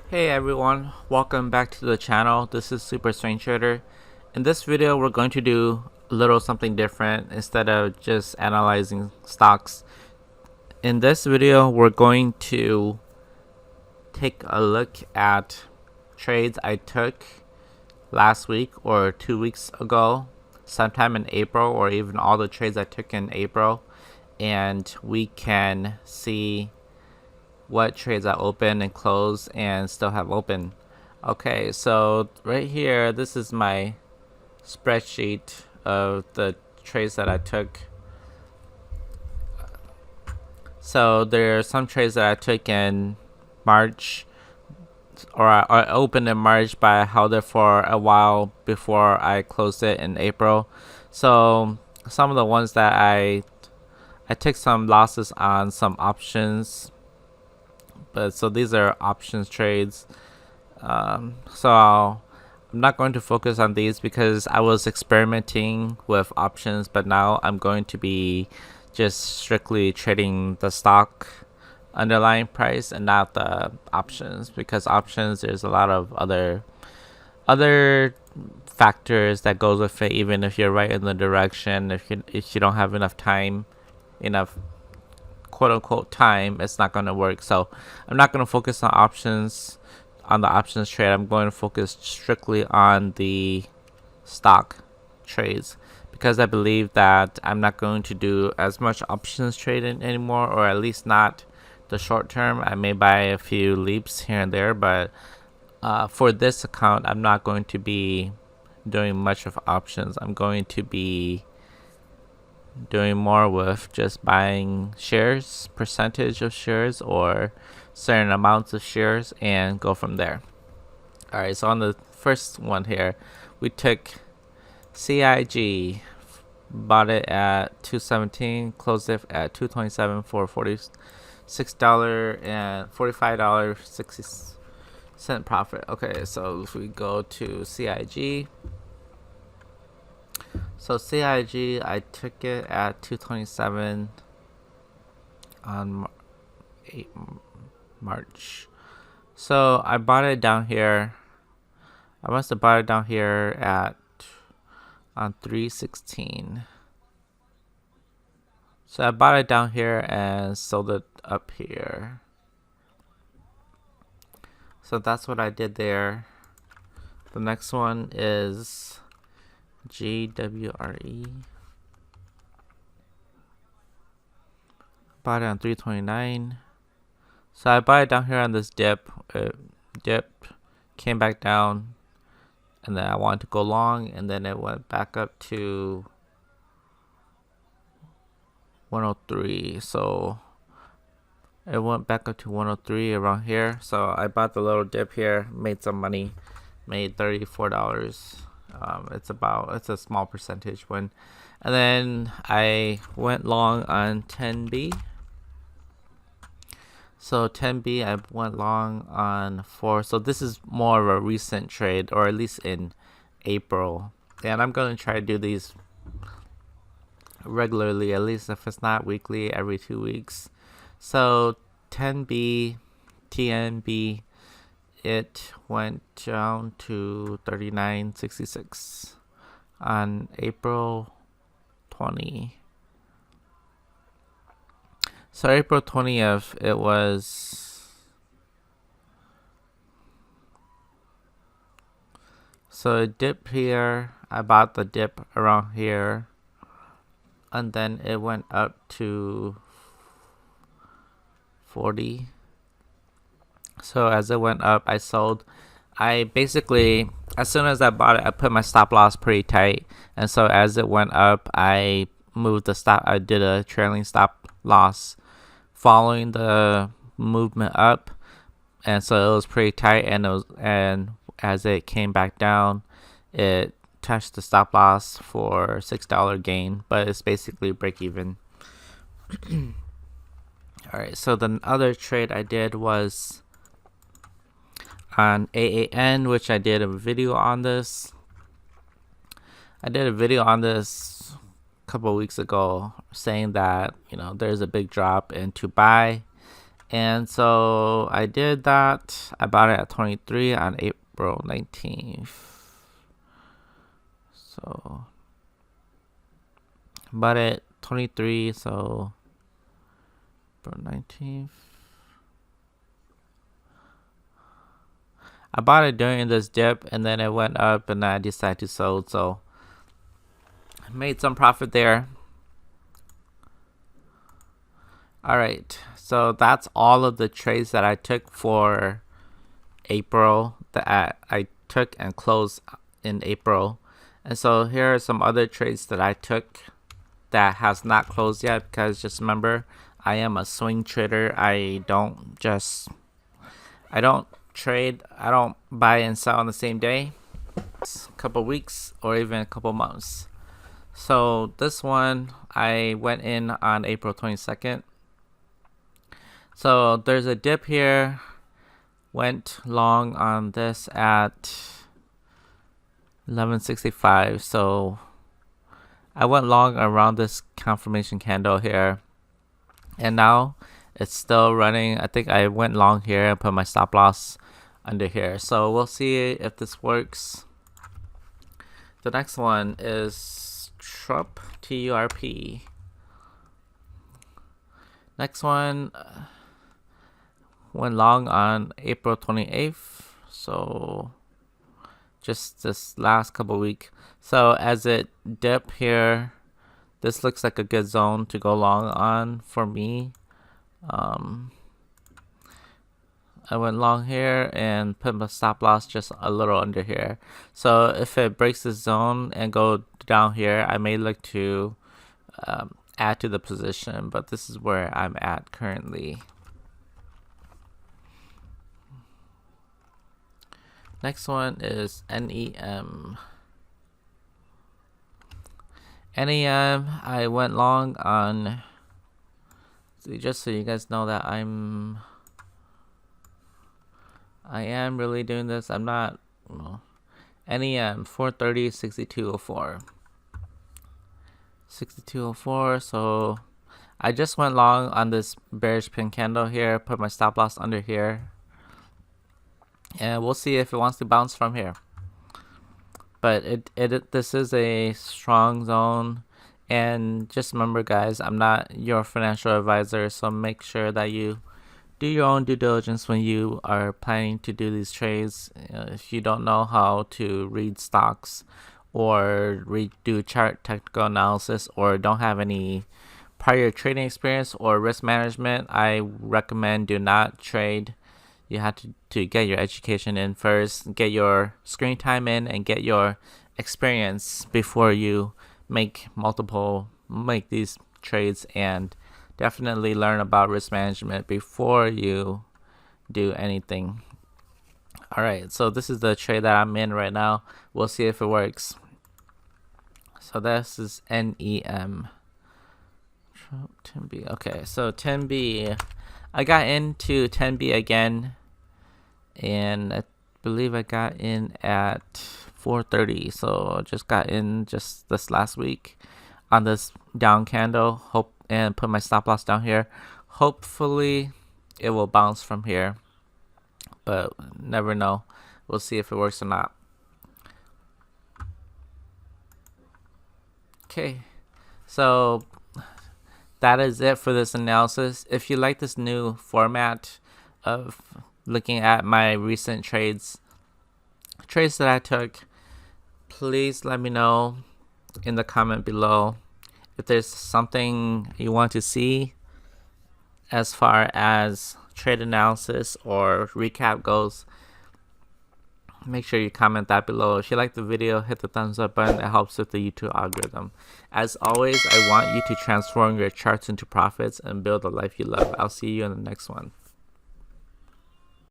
Hey everyone, welcome back to the channel. This is Super Strange Trader. In this video, we're going to do a little something different instead of just analyzing stocks. In this video, we're going to take a look at trades I took last week or 2 weeks ago, sometime in April, or even all the trades I took in April, and we can see what trades I open and close and still have open. Okay, so right here, this is my spreadsheet of the trades that I took. So there are some trades that I took in March, or I opened in March, but I held it for a while before I closed it in April. So some of the ones that I took some losses on some options, but so these are options trades. So I'm not going to focus on these because I was experimenting with options, but now I'm going to be just strictly trading the stock underlying price and not the options, because options, there's a lot of other factors that goes with it. Even if you're right in the direction, if you don't have enough quote unquote time, it's not going to work. So I'm not going to focus on the options trade. I'm going to focus strictly on the stock trades, because I believe that I'm not going to do as much options trading anymore, or at least not the short term. I may buy a few leaps here and there, but for this account, I'm not going to be doing much of options. I'm going to be doing more with just buying shares, percentage of shares, or certain amounts of shares, and go from there. All right, so on the first one here, we took CIG, bought it at $217, closed it at $227 for $46 and $45.60 profit. Okay, so if we go to CIG, so CIG, I took it at 227 on 8 March. So I bought it down here. I must have bought it down here on 316. So I bought it down here and sold it up here. So that's what I did there. The next one is GWRE. Bought it on 329. So I bought it down here on this dip. It dipped, came back down, and then I wanted to go long, and then it went back up to 103. So it went back up to 103 around here. So I bought the little dip here, made some money, made $34. It's a small percentage win. And then I went long on 10B. So 10B, I went long on 4. So this is more of a recent trade, or at least in April. And I'm going to try to do these regularly, at least if it's not weekly, every 2 weeks. So 10B, TNB, it went down to 39.66 on April 20. So April 20th, it was, so it dipped here. I bought the dip around here, and then it went up to 40. So as it went up, I sold. I basically, as soon as I bought it, I put my stop loss pretty tight, and so as it went up, I moved the stop. I did a trailing stop loss following the movement up, and so it was pretty tight, and as it came back down, it touched the stop loss for $6 gain, but it's basically break even. All right, so the other trade I did was on AAN, which I did a video on this. I did a video on this a couple of weeks ago saying that, there's a big drop and to buy, And so I did that. I bought it at 23 on April 19th. So bought it 23, so April 19th. I bought it during this dip and then it went up and I decided to sell. So I made some profit there. All right, so that's all of the trades that I took for April that I took and closed in April. And so here are some other trades that I took that has not closed yet, because just remember, I am a swing trader. I don't trade, I don't buy and sell on the same day. It's a couple weeks or even a couple months. So this one I went in on April 22nd. So there's a dip here. Went long on this at 1165. So I went long around this confirmation candle here. And now it's still running. I think I went long here and put my stop loss under here. So we'll see if this works. The next one is TURP, TURP. Next one went long on April 28th. So just this last couple weeks. So as it dipped here, this looks like a good zone to go long on for me. I went long here and put my stop loss just a little under here. So if it breaks the zone and go down here, I may look to add to the position, but this is where I'm at currently. Next one is NEM. NEM, I went long on, just so you guys know that I am really doing this. I'm not, NEM 430 6204. 6204. So I just went long on this bearish pin candle here, put my stop loss under here, and we'll see if it wants to bounce from here. But this is a strong zone. And just remember, guys, I'm not your financial advisor, so make sure that you do your own due diligence when you are planning to do these trades. If you don't know how to read stocks or do chart technical analysis, or don't have any prior trading experience or risk management, I recommend do not trade. You have to get your education in first, get your screen time in, and get your experience before you make these trades, and definitely learn about risk management before you do anything. All right, so this is the trade that I'm in right now. We'll see if it works. So this is NEM. 10B. Okay, so 10B. I got into 10B again, and I believe I got in at 430. So I just got in just this last week on this down candle. And put my stop loss down here. Hopefully it will bounce from here, but never know. We'll see if it works or not. Okay, so that is it for this analysis. If you like this new format of looking at my recent trades that I took, please let me know in the comment below if there's something you want to see as far as trade analysis or recap goes. Make sure you comment that below. If you like the video, hit the thumbs up button. It helps with the YouTube algorithm. As always, I want you to transform your charts into profits and build a life you love. I'll see you in the next one.